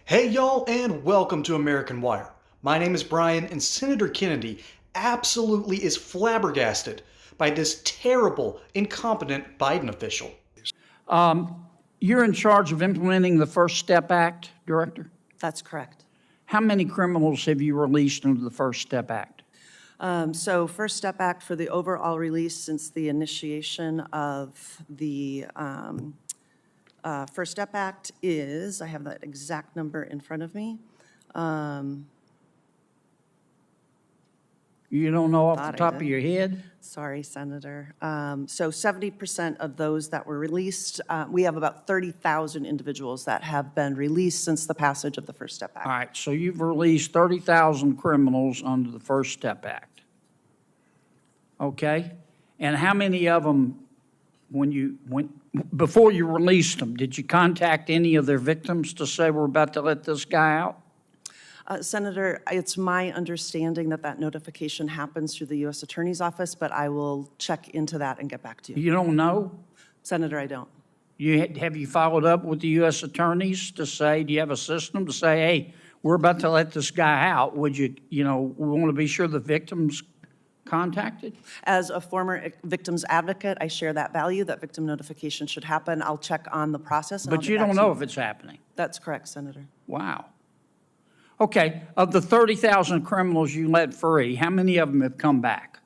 Hey y'all, and welcome to American Wire. My name is Brian, and Senator Kennedy absolutely is flabbergasted by this terrible, incompetent Biden official. You're in charge of implementing the First Step Act, Director? That's correct. How many criminals have you released under the First Step Act? So First Step Act for the overall release since the initiation of the First Step Act is, I have that exact number in front of me. You don't know off Thought the I top of did. your head? Sorry, Senator. So 70% of those that were released, we have about 30,000 individuals that have been released since the passage of the First Step Act. All right, so you've released 30,000 criminals under the First Step Act. Okay? And how many of them, before you released them, did you contact any of their victims to say we're about to let this guy out? Senator, it's my understanding that that notification happens through the U.S. Attorney's Office, but I will check into that and get back to you. You don't know? Senator, I don't. Have you followed up with the U.S. attorneys to say, do you have a system to say, hey, we're about to let this guy out? Would we want to be sure the victim's contacted? As a former victims advocate, I share that value, that victim notification should happen. I'll check on the process. And I'll But get you back don't to know if it's happening. That's correct, Senator. Wow. Okay, of the 30,000 criminals you let free, how many of them have come back?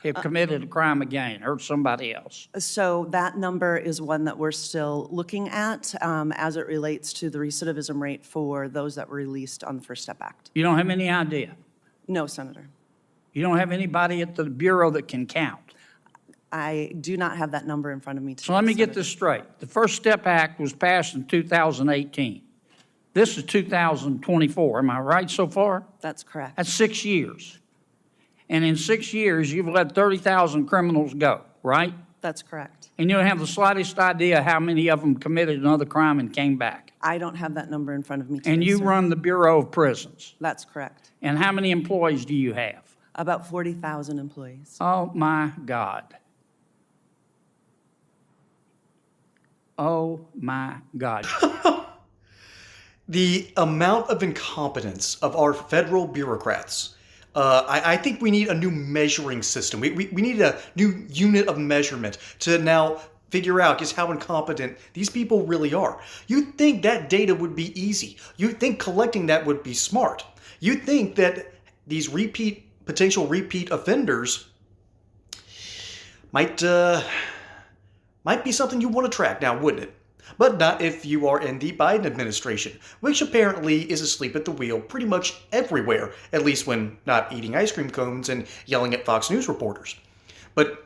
Have committed a crime again, hurt somebody else? So that number is one that we're still looking at as it relates to the recidivism rate for those that were released on the First Step Act. You don't have any idea? No, Senator. You don't have anybody at the Bureau that can count? I do not have that number in front of me today. So let me get Senator. this straight. The First Step Act was passed in 2018. This is 2024. Am I right so far? That's correct. That's 6 years. And in 6 years, you've let 30,000 criminals go, right? That's correct. And you don't have the slightest idea how many of them committed another crime and came back. I don't have that number in front of me today, And you sir. run the Bureau of Prisons. That's correct. And how many employees do you have? About 40,000 employees. Oh, my God. Oh, my God. The amount of incompetence of our federal bureaucrats. I think we need a new measuring system. We need a new unit of measurement to now figure out just how incompetent these people really are. You'd think that data would be easy. You'd think collecting that would be smart. You'd think that these potential repeat offenders might be something you want to track now, wouldn't it? But not if you are in the Biden administration, which apparently is asleep at the wheel pretty much everywhere, at least when not eating ice cream cones and yelling at Fox News reporters. But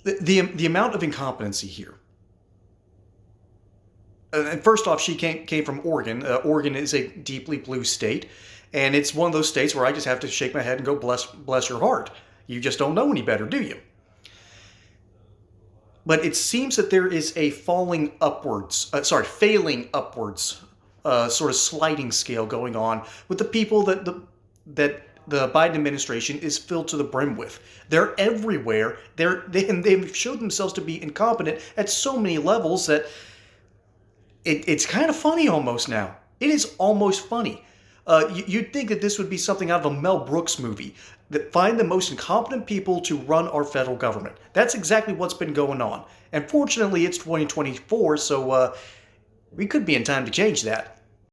the amount of incompetency here. And first off, she came from Oregon. Oregon is a deeply blue state, and it's one of those states where I just have to shake my head and go, bless your heart. You just don't know any better, do you? But it seems that there is a failing upwards sort of sliding scale going on with the people that the Biden administration is filled to the brim with. They're everywhere. They've showed themselves to be incompetent at so many levels that it's kind of funny almost now. It is almost funny. You'd think that this would be something out of a Mel Brooks movie, that find the most incompetent people to run our federal government. That's exactly what's been going on. And fortunately, it's 2024, so we could be in time to change that.